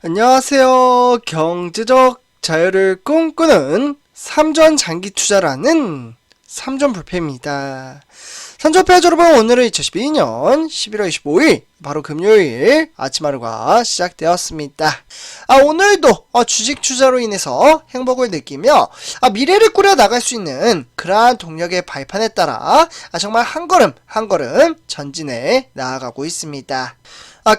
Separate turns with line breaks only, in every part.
안녕하세요. 경제적 자유를 꿈꾸는 삼전 장기 투자라는 삼전불패입니다. 삼전불패 여러분, 오늘은 2012년 11월 25일 바로 금요일 아침 하루가 시작되었습니다. 오늘도 주식 투자로 인해서 행복을 느끼며 미래를 꾸려 나갈 수 있는 그러한 동력의 발판에 따라 정말 한 걸음 한 걸음 전진해 나아가고 있습니다.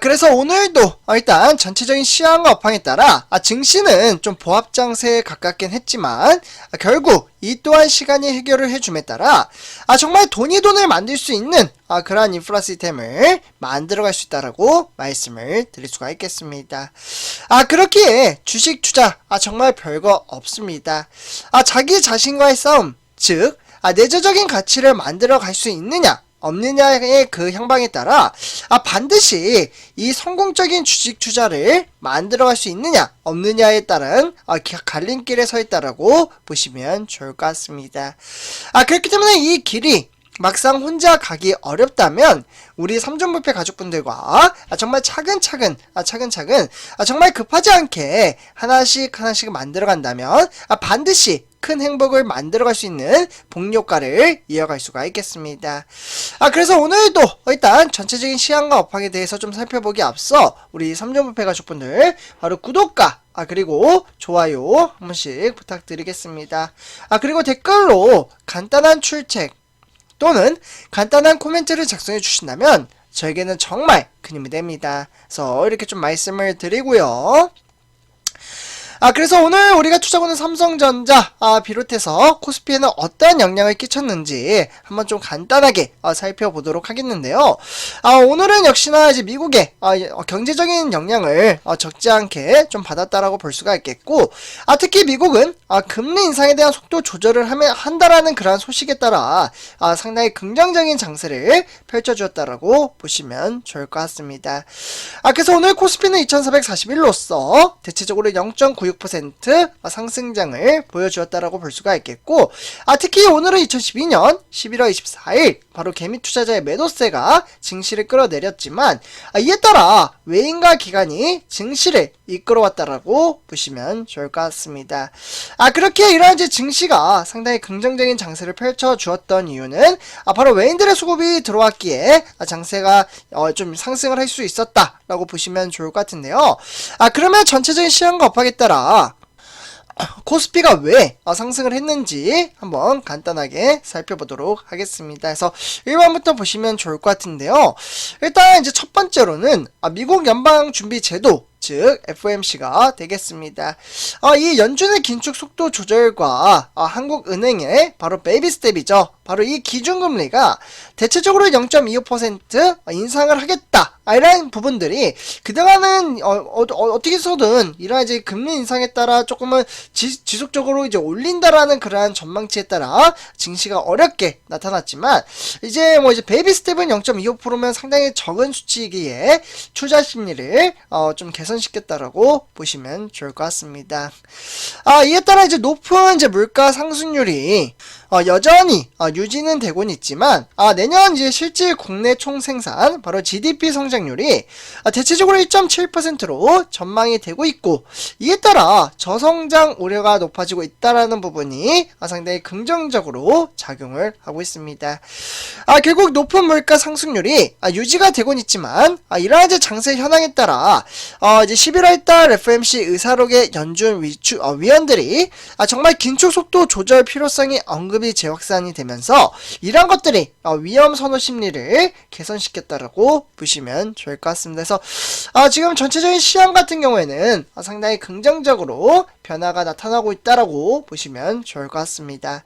그래서 오늘도 일단 전체적인 시황과 업황에 따라 증시는 좀 보합장세에 가깝긴 했지만 결국 이 또한 시간이 해결을 해줌에 따라 정말 돈이 돈을 만들 수 있는 그러한 인프라 시스템을 만들어갈 수 있다라고 말씀을 드릴 수가 있겠습니다. 그렇기에 주식 투자 정말 별거 없습니다. 자기 자신과의 싸움, 즉 내재적인 가치를 만들어 갈 수 있느냐 없느냐의 그 향방에 따라 반드시 이 성공적인 주식 투자를 만들어갈 수 있느냐 없느냐에 따른 갈림길에 서 있다라고 보시면 좋을 것 같습니다. 그렇기 때문에 이 길이 막상 혼자 가기 어렵다면 우리 삼전불패 가족분들과 정말 차근차근 정말 급하지 않게 하나씩 만들어 간다면 반드시 큰 행복을 만들어갈 수 있는 복효과를 이어갈 수가 있겠습니다. 그래서 오늘도 일단 전체적인 시황과 업황에 대해서 좀 살펴보기 앞서 우리 삼전불패 가족분들 바로 구독과 그리고 좋아요 한 번씩 부탁드리겠습니다. 그리고 댓글로 간단한 출첵 또는 간단한 코멘트를 작성해 주신다면 저에게는 정말 큰 힘이 됩니다. 그래서 이렇게 좀 말씀을 드리고요. 그래서 오늘 우리가 투자하는 삼성전자 비롯해서 코스피에는 어떠한 영향을 끼쳤는지 한번 좀 간단하게 살펴보도록 하겠는데요. 오늘은 역시나 이제 미국의 경제적인 영향을 적지 않게 좀 받았다라고 볼 수가 있겠고, 특히 미국은 금리 인상에 대한 속도 조절을 한다라는 그러한 소식에 따라 상당히 긍정적인 장세를 펼쳐주었다라고 보시면 좋을 것 같습니다. 그래서 오늘 코스피는 2441로서 대체적으로 0.96% 상승장을 보여주었다라고 볼 수가 있겠고, 특히 오늘은 2012년 11월 24일 바로 개미 투자자의 매도세가 증시를 끌어내렸지만 이에 따라 외인과 기관이 증시를 이끌어왔다라고 보시면 좋을 것 같습니다. 그렇게 이러한 이제 증시가 상당히 긍정적인 장세를 펼쳐주었던 이유는 바로 외인들의 수급이 들어왔기에 장세가 좀 상승을 할 수 있었다라고 보시면 좋을 것 같은데요. 그러면 전체적인 시황과 업황에 따라 코스피가 왜 상승을 했는지 한번 간단하게 살펴보도록 하겠습니다. 그래서 1번부터 보시면 좋을 것 같은데요. 일단 이제 첫 번째로는 미국 연방준비제도 즉 FOMC가 되겠습니다. 이 연준의 긴축 속도 조절과 한국은행의 바로 베이비 스텝이죠. 바로 이 기준금리가 대체적으로 0.25% 인상을 하겠다, 이런 부분들이 그동안은 어떻게 해서든 이러한 이제 금리 인상에 따라 조금은 지속적으로 이제 올린다라는 그러한 전망치에 따라 증시가 어렵게 나타났지만, 이제 이제 베이비 스텝은 0.25%면 상당히 적은 수치이기에 투자 심리를 좀 개선시켰다라고 보시면 좋을 것 같습니다. 이에 따라 이제 높은 이제 물가 상승률이 여전히 유지는 되고는 있지만 내년 이제 실질 국내 총생산 바로 GDP 성장률이 대체적으로 1.7%로 전망이 되고 있고, 이에 따라 저성장 우려가 높아지고 있다라는 부분이 상당히 긍정적으로 작용을 하고 있습니다. 결국 높은 물가 상승률이 유지가 되고는 있지만 이러한 이제 장세 현황에 따라 이제 11월달 FOMC 의사록의 연준 위원들이 정말 긴축 속도 조절 필요성이 언급이 재확산이 되면서 이런 것들이 위험 선호 심리를 개선시켰다라고 보시면 좋을 것 같습니다. 그래서 지금 전체적인 시황 같은 경우에는 상당히 긍정적으로 변화가 나타나고 있다라고 보시면 좋을 것 같습니다.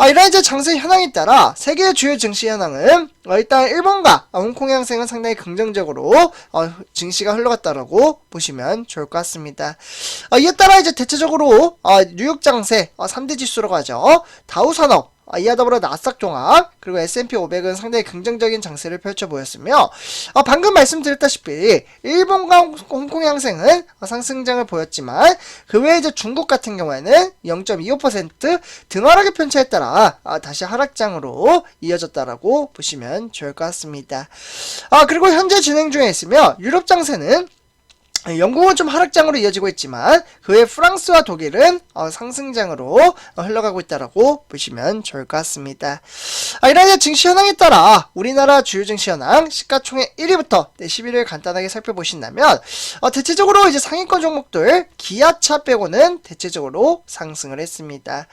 이런 이제 장세 현황에 따라 세계 주요 증시 현황은 일단 일본과 홍콩 양상은 상당히 긍정적으로 증시가 흘러갔다라고 보시면 좋을 것 같습니다. 이에 따라 이제 대체적으로 뉴욕 장세 3대 지수로 가죠. 다우 산업 이와 더불어 나스닥 종합 그리고 S&P 500은 상당히 긍정적인 장세를 펼쳐 보였으며 방금 말씀드렸다시피 일본과 홍콩의 항생은 상승장을 보였지만 그 외에 이제 중국 같은 경우에는 0.25% 등하락의 편차에 따라 다시 하락장으로 이어졌다라고 보시면 좋을 것 같습니다. 그리고 현재 진행 중에 있으며 유럽 장세는 영국은 좀 하락장으로 이어지고 있지만 그 외 프랑스와 독일은 상승장으로 흘러가고 있다라고 보시면 좋을 것 같습니다. 이런 증시 현황에 따라 우리나라 주요 증시 현황 시가총액 1위부터 10위를 간단하게 살펴보신다면 대체적으로 이제 상위권 종목들 기아차 빼고는 대체적으로 상승을 했습니다.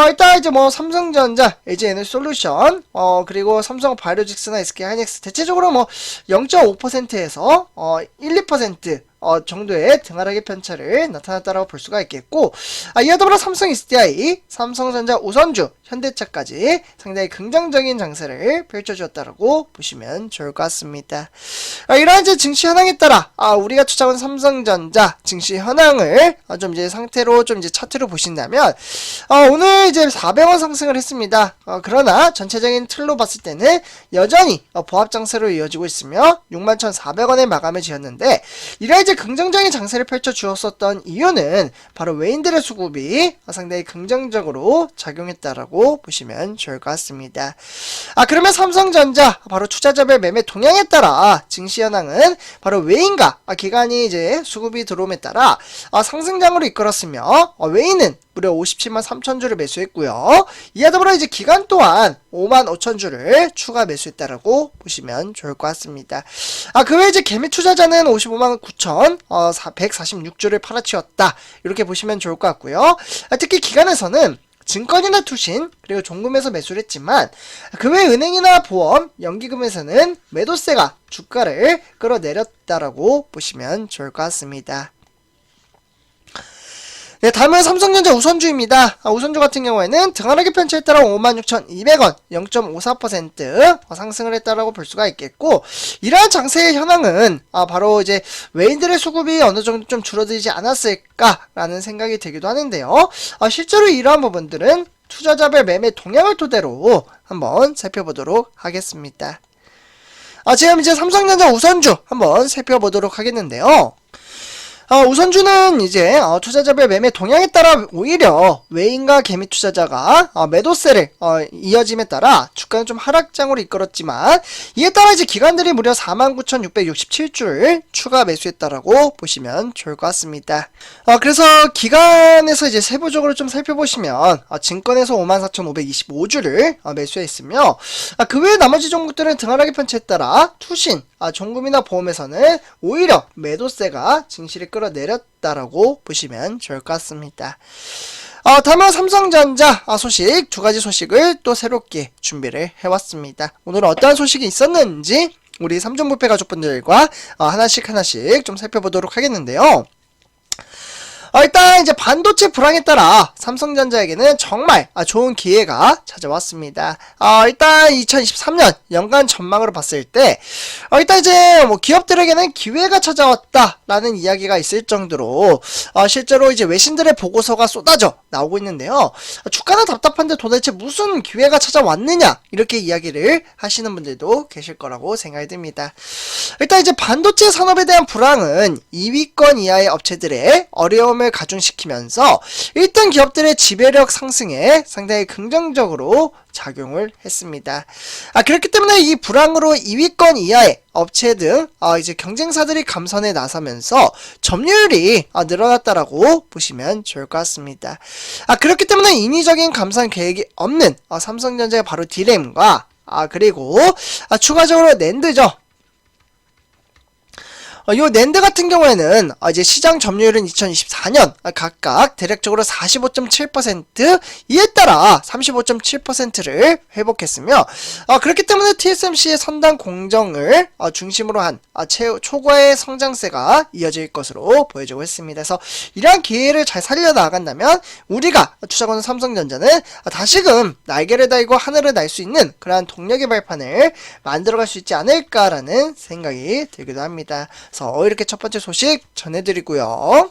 일단 이제 뭐 삼성전자, LG에너지솔루션, 그리고 삼성 바이오로직스나 SK하이닉스 대체적으로 뭐 0.5%에서 1, 2% 정도의 등하락의 편차를 나타났다고 볼 수가 있겠고, 이와 더불어 삼성 SDI, 삼성전자, 우선주, 현대차까지 상당히 긍정적인 장세를 펼쳐주었다고 보시면 좋을 것 같습니다. 이러한 이제 증시 현황에 따라 우리가 투자한 삼성전자 증시 현황을 좀 이제 상태로 좀 이제 차트로 보신다면 오늘 이제 400원 상승을 했습니다. 그러나 전체적인 틀로 봤을 때는 여전히 보합 장세로 이어지고 있으며 61,400원에 마감을 지었는데 이러한 이제 긍정적인 장세를 펼쳐 주었었던 이유는 바로 외인들의 수급이 상당히 긍정적으로 작용했다라고 보시면 좋을 것 같습니다. 그러면 삼성전자 바로 투자자별 매매 동향에 따라 증시 현황은 바로 외인과 기관이 이제 수급이 들어옴에 따라 상승장으로 이끌었으며 외인은 무려 57만 3천주를 매수했고요. 이와 더불어 이제 기관 또한 5만 5천주를 추가 매수했다라고 보시면 좋을 것 같습니다. 그 외에 이제 개미 투자자는 55만 9천 146주를 팔아치웠다. 이렇게 보시면 좋을 것 같고요. 특히 기관에서는 증권이나 투신 그리고 종금에서 매수를 했지만 그 외 은행이나 보험, 연기금에서는 매도세가 주가를 끌어내렸다라고 보시면 좋을 것 같습니다. 네, 다음은 삼성전자 우선주입니다. 우선주 같은 경우에는 등하락의 편차에 따라 56,200원 0.54% 상승을 했다라고 볼 수가 있겠고, 이러한 장세의 현황은 바로 이제 외인들의 수급이 어느 정도 좀 줄어들지 않았을까라는 생각이 들기도 하는데요. 실제로 이러한 부분들은 투자자별 매매 동향을 토대로 한번 살펴보도록 하겠습니다. 지금 이제 삼성전자 우선주 한번 살펴보도록 하겠는데요. 우선주는 이제 투자자별 매매 동향에 따라 오히려 외인과 개미 투자자가 매도세를 이어짐에 따라 주가는 좀 하락장으로 이끌었지만 이에 따라 이제 기관들이 무려 49,667주를 추가 매수했다라고 보시면 좋을 것 같습니다. 그래서 기관에서 이제 세부적으로 좀 살펴보시면 증권에서 54,525주를 매수했으며 그 외에 나머지 종목들은 등하락의 편차에 따라 투신, 종금이나 보험에서는 오히려 매도세가 증시를 끌어내렸다라고 보시면 좋을 것 같습니다. 다음은 삼성전자 소식 두 가지 소식을 또 새롭게 준비를 해왔습니다. 오늘은 어떠한 소식이 있었는지 우리 삼종부패 가족분들과 하나씩 좀 살펴보도록 하겠는데요. 일단 이제 반도체 불황에 따라 삼성전자에게는 정말 좋은 기회가 찾아왔습니다. 일단 2023년 연간 전망으로 봤을 때 일단 이제 뭐 기업들에게는 기회가 찾아왔다라는 이야기가 있을 정도로 실제로 이제 외신들의 보고서가 쏟아져 나오고 있는데요. 주가는 답답한데 도대체 무슨 기회가 찾아왔느냐 이렇게 이야기를 하시는 분들도 계실 거라고 생각이 듭니다. 일단 이제 반도체 산업에 대한 불황은 2위권 이하의 업체들의 어려움을 가중시키면서 일단 기업들의 지배력 상승에 상당히 긍정적으로 작용을 했습니다. 그렇기 때문에 이 불황으로 2위권 이하의 업체 등 이제 경쟁사들이 감선에 나서면서 점유율이 늘어났다라고 보시면 좋을 것 같습니다. 그렇기 때문에 인위적인 감산 계획이 없는 삼성전자의 바로 D램과 그리고 추가적으로 낸드죠. 요 낸드 같은 경우에는 이제 시장 점유율은 2024년 각각 대략적으로 45.7%, 이에 따라 35.7%를 회복했으며 그렇기 때문에 TSMC의 선단 공정을 중심으로 한 초과의 성장세가 이어질 것으로 보여지고 있습니다. 그래서 이러한 기회를 잘 살려나간다면 우리가 투자하는 삼성전자는 다시금 날개를 달고 하늘을 날 수 있는 그러한 동력의 발판을 만들어갈 수 있지 않을까라는 생각이 들기도 합니다. 그래서 이렇게 첫 번째 소식 전해드리고요.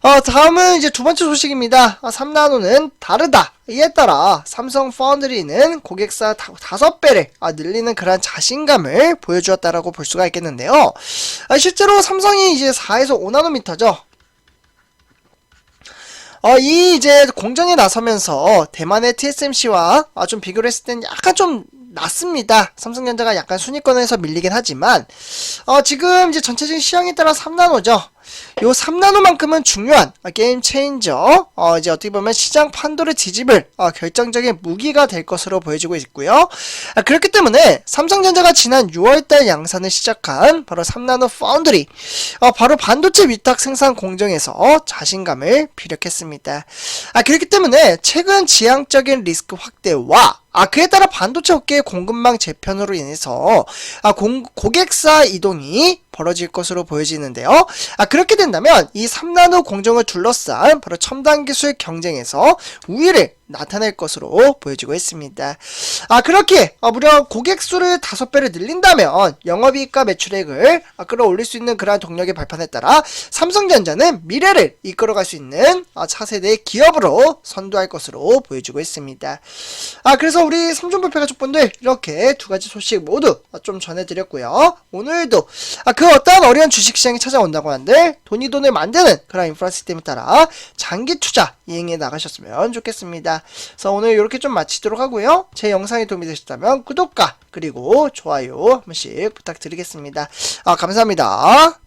다음은 이제 두 번째 소식입니다. 3나노는 다르다. 이에 따라 삼성 파운드리는 고객사 5배를 늘리는 그런 자신감을 보여주었다라고 볼 수가 있겠는데요. 실제로 삼성이 이제 4에서 5나노미터죠. 이 이제 공정에 나서면서 대만의 TSMC와 좀 비교를 했을 땐 약간 좀 낮습니다. 삼성전자가 약간 순위권에서 밀리긴 하지만 지금 이제 전체적인 시황에 따라 3나노죠. 요 3나노만큼은 중요한 게임 체인저, 이제 어떻게 보면 시장 판도를 뒤집을 결정적인 무기가 될 것으로 보여지고 있고요. 그렇기 때문에 삼성전자가 지난 6월달 양산을 시작한 바로 3나노 파운드리, 바로 반도체 위탁 생산 공정에서 자신감을 피력했습니다. 그렇기 때문에 최근 지향적인 리스크 확대와 그에 따라 반도체 업계의 공급망 재편으로 인해서 고객사 이동이 벌어질 것으로 보여지는데요. 그렇게 된다면 이 3나노 공정을 둘러싼 바로 첨단 기술 경쟁에서 우위를 나타낼 것으로 보여지고 있습니다. 그렇게 무려 고객 수를 5배를 늘린다면 영업이익과 매출액을 끌어올릴 수 있는 그러한 동력의 발판에 따라 삼성전자는 미래를 이끌어갈 수 있는 차세대 기업으로 선도할 것으로 보여지고 있습니다. 그래서 우리 삼성볼펜 가족분들 이렇게 두 가지 소식 모두 좀 전해드렸고요. 오늘도 그 어떠한 어려운 주식시장이 찾아온다고 한들 돈을 만드는 그런 인프라 시스템에 따라 장기 투자 이행해 나가셨으면 좋겠습니다. 그래서 오늘 이렇게 좀 마치도록 하고요. 제 영상이 도움이 되셨다면 구독과 그리고 좋아요 한 번씩 부탁드리겠습니다. 감사합니다.